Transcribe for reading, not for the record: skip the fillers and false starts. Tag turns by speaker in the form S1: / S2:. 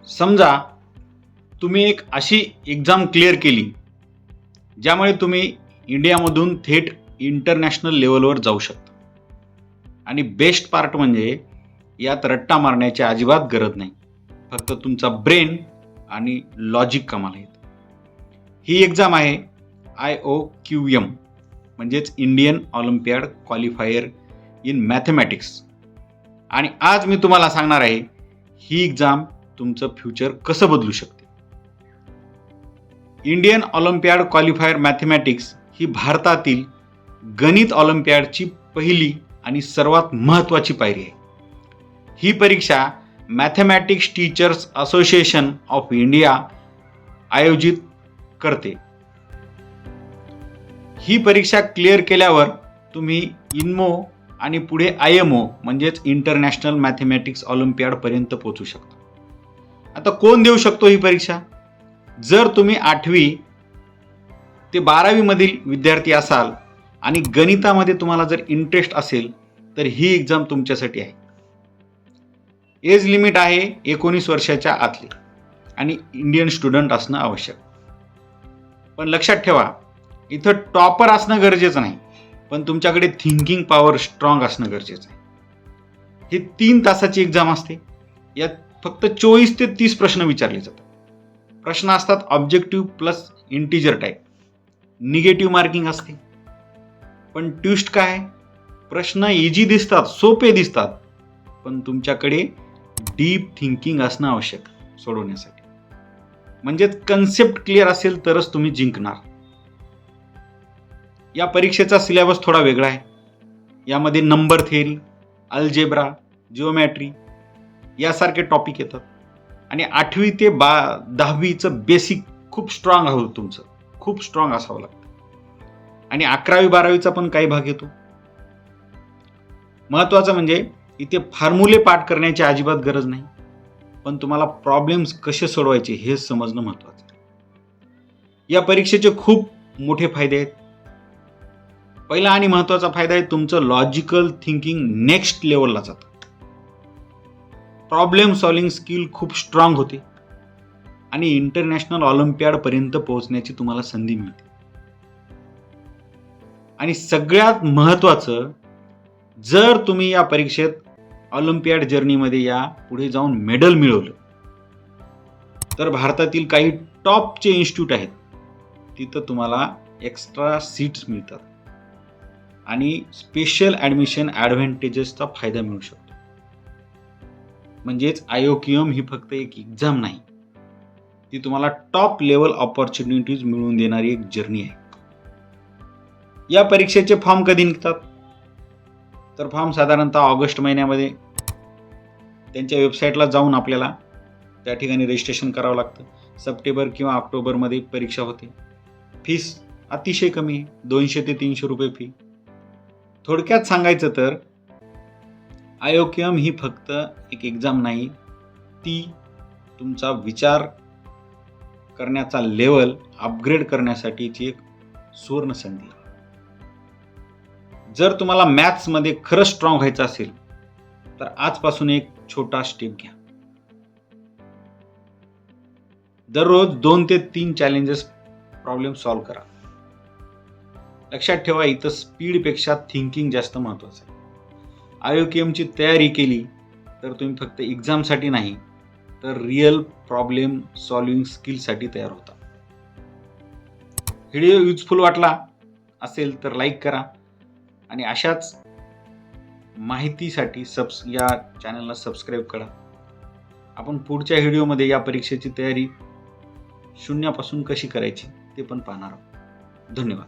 S1: समजा तुम्ही एक अशी एक्झाम क्लिअर केली ज्यामुळे तुम्ही इंडियामधून थेट इंटरनॅशनल लेवलवर जाऊ शकता. आणि बेस्ट पार्ट म्हणजे यात रट्टा मारण्याची अजिबात गरज नाही. फक्त तुमचा ब्रेन आणि लॉजिक कामाला येतं. ही एक्झाम आहे IOQM म्हणजेच Indian Olympiad qualifier in mathematics. आणि आज मी तुम्हाला सांगणार आहे ही एक्झाम तुमचं फ्युचर कसं बदलू शकते. इंडियन ऑलिम्पियाड क्वालिफायर मॅथमॅटिक्स ही भारतातील गणित ऑलिम्पियाडची पहिली आणि सर्वात महत्त्वाची पायरी आहे. ही परीक्षा mathematics teachers association of India आयोजित करते. ही परीक्षा क्लिअर केल्यावर तुम्ही इन्मो आणि पुढे IMO म्हणजेच इंटरनॅशनल मॅथमॅटिक्स ऑलिम्पियाड पर्यंत पोहोचू शकता. आता कोण देऊ शकतो ही परीक्षा? जर तुम्ही 8वी ते 12वी मधील विद्यार्थी असाल आणि गणितामध्ये तुम्हाला जर इंटरेस्ट असेल तर ही एक्झाम तुमच्यासाठी आहे. एज लिमिट आहे 19 वर्षाच्या आतली आणि इंडियन स्टुडंट असणं आवश्यक. पण लक्षात ठेवा इथं टॉपर असणं गरजेचं नाही, पण तुमच्याकडे थिंकिंग पॉवर स्ट्रॉंग असणं गरजेचं आहे. ही 3 तासाची एक्झाम असते. यात फक्त 24 ते 30 प्रश्न विचारले जातात. प्रश्न असतात objective plus integer type. Negative marking असते. पण ट्विस्ट काय? प्रश्न इझी दिसतात, सोपे दिसतात, पण तुमच्याकडे डीप थिंकिंग असणं आवश्यक सोडवण्यासाठी. म्हणजेच कन्सेप्ट क्लिअर असेल तरच तुम्ही जिंकणार. या परीक्षेचा सिलेबस थोडा वेगळा आहे. यामध्ये नंबर थेअरी, अल्जेब्रा, जिओमॅट्री यासारखे टॉपिक येतात. आणि 8वी ते 10वीचं बेसिक खूप स्ट्रॉंग आहे तुमचं, खूप स्ट्रॉंग असावं लागतं. आणि 11वी 12वीचा पण काही भाग येतो. महत्त्वाचं म्हणजे इथे फॉर्म्युले पाठ करण्याची अजिबात गरज नाही, पण तुम्हाला प्रॉब्लेम्स कसे सोडवायचे हे समजणं महत्त्वाचं आहे. या परीक्षेचे खूप मोठे फायदे आहेत. पहिला आणि महत्त्वाचा फायदा आहे तुमचं लॉजिकल थिंकिंग नेक्स्ट लेवलला जातं. प्रॉब्लेम सॉल्विंग स्किल खूप स्ट्रॉंग होते आणि इंटरनॅशनल ऑलिम्पियाड पर्यंत पोहोचण्याची तुम्हाला संधी मिळते. आणि सगळ्यात महत्त्वाचं, जर तुम्ही या परीक्षेत ऑलिम्पियाड जर्नीमध्ये या पुढे जाऊन मेडल मिळवलं तर भारतातील काही टॉपचे इन्स्टिट्यूट आहेत तिथं तुम्हाला एक्स्ट्रा सीट्स मिळतात आणि स्पेशल ॲडमिशन ॲडव्हान्टेजेसचा फायदा मिळू शकतो. म्हणजेच IOQM ही फक्त एक एक्झाम नाही, ती तुम्हाला टॉप लेवल ऑपॉर्च्युनिटीज मिळवून देणारी एक जर्नी आहे. या परीक्षेचे फॉर्म कधी निघतात? तर फॉर्म साधारणतः ऑगस्ट महिन्यामध्ये त्यांच्या वेबसाईटला जाऊन आपल्याला त्या ठिकाणी रजिस्ट्रेशन करावं लागतं. सप्टेंबर किंवा ऑक्टोबरमध्ये परीक्षा होते. फीस अतिशय कमी आहे, 200 ते 300 रुपये फी. थोडक्यात सांगायचं तर IOQM ही फक्त एक एक्झाम नाही, ती तुमचा विचार करण्याचा लेवल अपग्रेड करण्यासाठीची एक सुवर्ण संधी आहे. जर तुम्हाला मॅथ्समध्ये खरंच स्ट्रॉंग व्हायचं असेल तर आजपासून एक छोटा स्टेप घ्या. दररोज 2 ते 3 चॅलेंजेस प्रॉब्लेम सॉल्व्ह करा. लक्षात ठेवा इथं स्पीडपेक्षा थिंकिंग जास्त महत्त्वाचं आहे. IOQMची तयारी केली तर तुम्ही फक्त एक्झामसाठी नाही तर रिअल प्रॉब्लेम सॉल्विंग स्किलसाठी तयार होता. व्हिडिओ युजफुल वाटला असेल तर लाईक करा आणि अशाच माहितीसाठी या चॅनलला सबस्क्राईब करा. आपण पुढच्या व्हिडिओमध्ये या परीक्षेची तयारी शून्यापासून कशी करायची ते पण पाहणार आहोत. धन्यवाद.